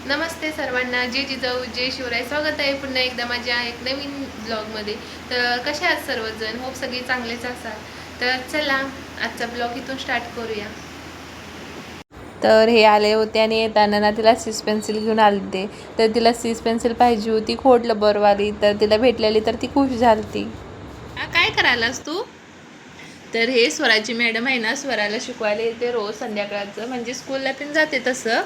नमस्ते सर्वांना, जय जिजाऊ जय शिवराय. स्वागत आहे पुन्हा एकदा माझ्या एक नवीन ब्लॉगमध्ये. तर कसे आहात सर्वजण? होप सगळे चांगलेच असाल. तर चला आजचा ब्लॉग इथून स्टार्ट करूया. तर हे आले होते आणि येताना ना तिला सीस पेन्सिल घेऊन आले. तर तिला सीस पेन्सिल पाहिजे होती, खोड रबरवाली. तर तिला भेटलेली तर ती खुश झाली. काय करायलास तू? तर हे स्वराची मॅडम आहे ना, स्वराला शिकवायला येते रोज संध्याकाळचं. म्हणजे स्कूलला पण जाते तसं,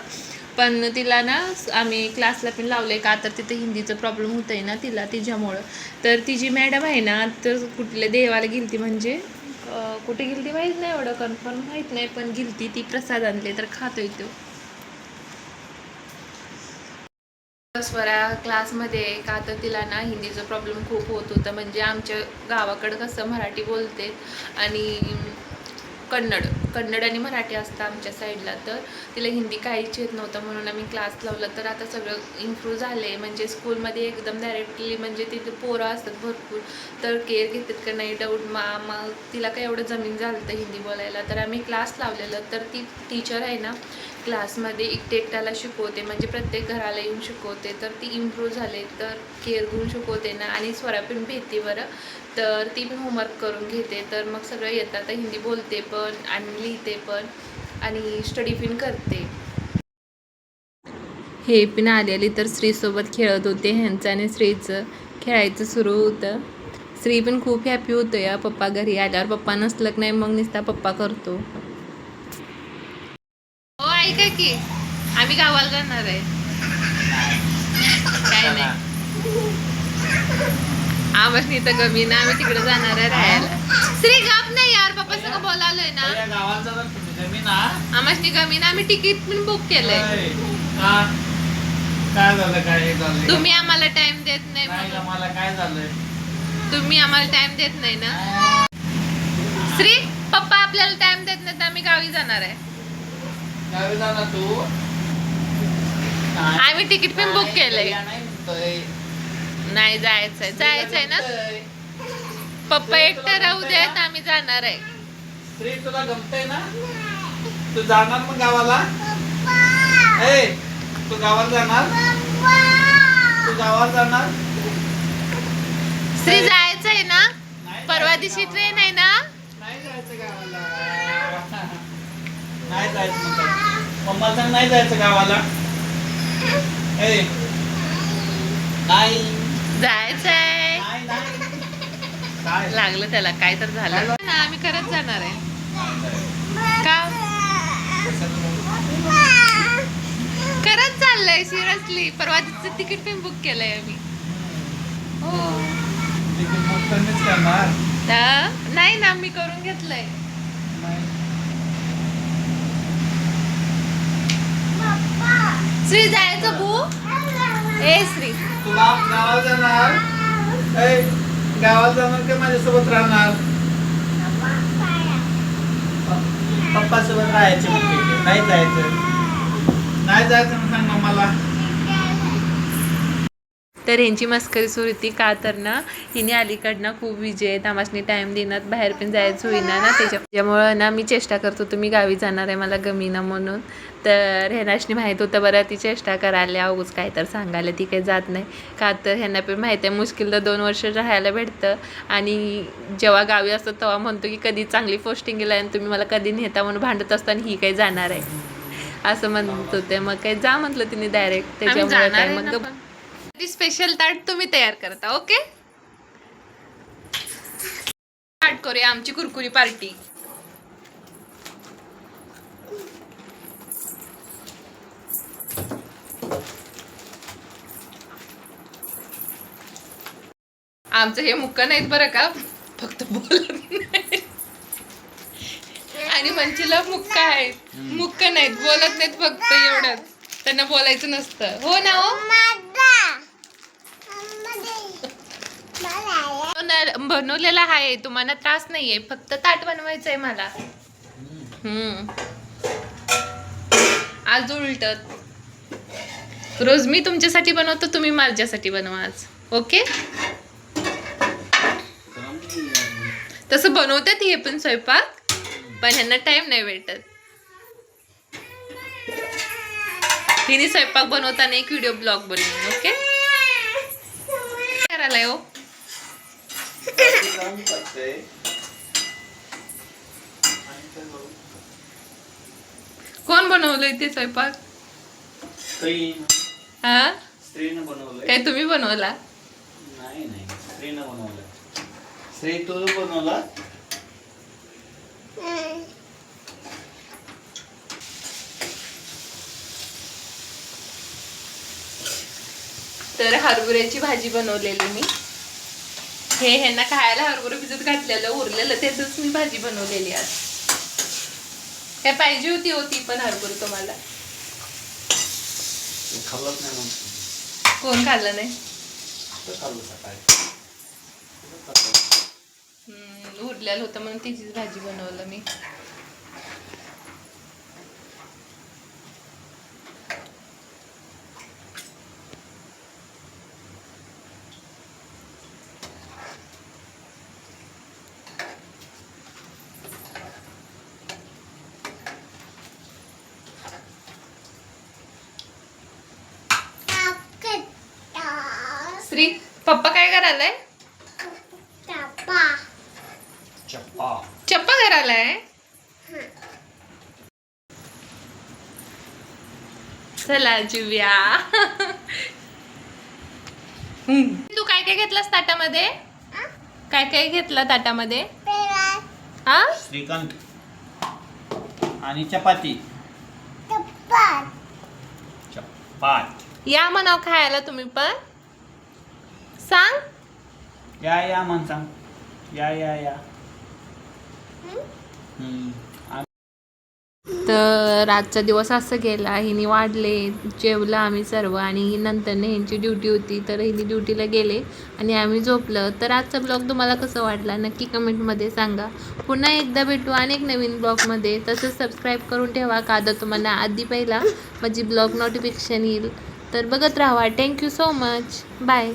पण तिला ना आम्ही क्लासला पण लावले का, तर तिथे हिंदीचं प्रॉब्लेम होत आहे ना तिला, तिच्यामुळं. तर ती जी मॅडम आहे ना, तर कुठल्या देवाला गेलती, म्हणजे कुठे गेलती माहीत नाही, एवढं कन्फर्म माहीत नाही, पण गेलती ती. प्रसाद आणले तर खातोय तो. स्वरा क्लासमध्ये का, तर तिला ना हिंदीचं प्रॉब्लेम खूप होत होतं. म्हणजे आमच्या गावाकडं कसं मराठी बोलते आणि कन्नड आणि मराठी असतं आमच्या साईडला. तर तिला हिंदी काहीच येत नव्हतं, म्हणून आम्ही क्लास लावला. तर आता सगळं इम्प्रूव्ह झाले. म्हणजे स्कूलमध्ये एकदम डायरेक्टली, म्हणजे तिथे पोरं असतात भरपूर, तर केअर घेतात का नाही डाऊट. मग तिला काय एवढं जमीन झालं तर हिंदी बोलायला. तर आम्ही क्लास लावलेलं. तर ती टीचर आहे ना क्लासमध्ये एकट्याला शिकवते, म्हणजे प्रत्येक घराला येऊन शिकवते. तर ती इम्प्रूव्ह झाले. तर केअर घेऊन शिकवते ना, आणि स्वरा पण भेटते बरं. तर ती पण होमवर्क करून घेते. तर मग सगळं येतं. आता हिंदी बोलते पण आणि लिहिते पण आणि स्टडी पण करते. हे पण आलेली तर श्रीसोबत खेळत होते. ह्यांचं आणि श्रीचं खेळायचं सुरू होतं. श्री पण खूप हॅपी होतं या पप्पा घरी आल्यावर. पप्पा नसलं की नाही मग नुसता पप्पा करतो. हो ऐका की, आम्ही गावाला जाणार आहे. काय नाही, आम्हाला इथं कमी ना, आम्ही तिकडे जाणार आहे राहायला. श्री गाप नाही यार, पप्पा सगळं बोलालोय ना. आम्हाला कमी ना, आम्ही तिकीट पण बुक केलंय. काय झालं? काय झालं? तुम्ही आम्हाला टाइम देत नाही म्हणून. मला काय झालंय? तुम्ही आम्हाला टाइम देत नाही ना. श्री, पप्पा आपल्याला टाइम देत नाही तर आम्ही गावी जाणार आहे. गावी जाणार तू? आम्ही तिकीट पण बुक केलंय. नाही जायचंय, जायचंय ना. पप्पा एकटं राहू देत, आम्ही जाणार आहे. श्री तुला गमतय ना? तू जाणार मग गावाला? ए, तू गावाला जाणार? तू गावाला जाणार? श्री जायचंय ना, परवा दिवशी ट्रेन आहे ना. नाही जायचं गावाला. नाही जायचं म्हणतात. मम्मा सांग नाही जायचं गावाला. ए, नाही जायचंय. नाही नाही. काय लागलं त्याला, काय तर झालं ना. आम्ही खरंच जाणार आहे. का खरंच चाललंय सिरियसली. परवा दिवशीचं तिकीट पण बुक केलंय आम्ही. हो तिकीट बुक करणेच करणार? नाही ना, मी करून घेतलंय. श्री जायचं बू. ए श्री, तुला गावाला जाणार? ए, गावाला जाणार का माझ्यासोबत राहणार? पप्पा सोबत राहायचे. नाही जायचं. नाही जायचं म्हणून सांग मम्माला. तर ह्यांची मस्करी सुरू होती का, तर ना हिने अलीकडनं खूप विजय आहेत, आम्हाला टाईम देण्यात, बाहेर पण जायचं होईना ना. त्याच्यामुळं ना मी चेष्टा करत होतो मी गावी जाणार आहे, मला गमीना म्हणून. तर ह्यांनाशनी माहीत होतं बरं ती चेष्टा करायला, अवघच काय तर सांगायला ती काही जात नाही का. तर ह्यांना पण माहीत आहे मुश्किल तर 2 वर्ष राहायला भेटतं. आणि जेव्हा गावी असतं तेव्हा म्हणतो की कधी चांगली पोस्टिंग गेला आणि तुम्ही मला कधी नेता म्हणून भांडत असताना ही काही जाणार आहे असं म्हणत होते. मग काही जा म्हटलं तिने डायरेक्ट. त्याच्यामुळे काय मग स्पेशल ताट तुम्ही तयार करता. ओके, स्टार्ट करूया आमची कुरकुरी पार्टी. आमचं हे मुक्क नाहीत बरं का, फक्त बोलत नाही. आणि मंचीला मुक्क आहेत, मुक्क नाहीत, बोलत नाहीत, फक्त एवढंच. त्यांना बोलायचं नसतं. हो ना. हो बनवलेला आहे, तुम्हाला त्रास नाहीये, फक्त ताट बनवायचंय मला. आज उलट, रोज मी तुमच्यासाठी बनवतो, तुम्ही माझ्यासाठी बनवा आज. ओके, तसं बनवतात हे पण स्वयंपाक, पण ह्यांना टाइम नाही भेटत. हिने स्वयंपाक बनवताना एक व्हिडिओ ब्लॉग बनवून. ओके करायला हो काम करते. कोण बनवलंय ते स्वयंपाक? हा स्त्रीनं बनवलंय. काय तुम्ही बनवला? नाही नाही, स्त्रीनं बनवलंय. स्त्री तू बनवला? तर हरभऱ्याची भाजी बनवलेली मी. हे ह्यांना खायला हरभरा भिजत घातलेलं उरलेलं त्याच मी भाजी बनवलेली आज. काय पाहिजे होती पण हरभरा तुम्हाला? खाल्लंच नाही मग. कोण खाल्लं नाही? खाल्लं सकाळी. उरलेलं होतं म्हणून त्याचीच भाजी बनवलं मी. श्री पप्पा काय करायलाय? चप्पा करायलाय. चला जुव्या. तू काय काय घेतलास ताटामध्ये? काय काय घेतला ताटामध्ये? हा श्रीकांत आणि चपाती. चपात या म्हणाव खायला तुम्ही पण. सांग या म्हण सांग. या तर आजचा दिवस असं गेला. हिने वाढले, जेवलं आम्ही सर्व आणि नंतर ह्यांची ड्युटी होती तर हिने ड्युटीला गेले आणि आम्ही झोपलं. तर आजचा ब्लॉग तुम्हाला कसं वाटला नक्की कमेंटमध्ये सांगा. पुन्हा एकदा भेटू अनेक नवीन ब्लॉगमध्ये. तसंच सबस्क्राईब करून ठेवा का तर तुम्हाला आधी पहिला माझी ब्लॉग नोटिफिकेशन येईल. तर बघत राहा. Thank you so much. बाय.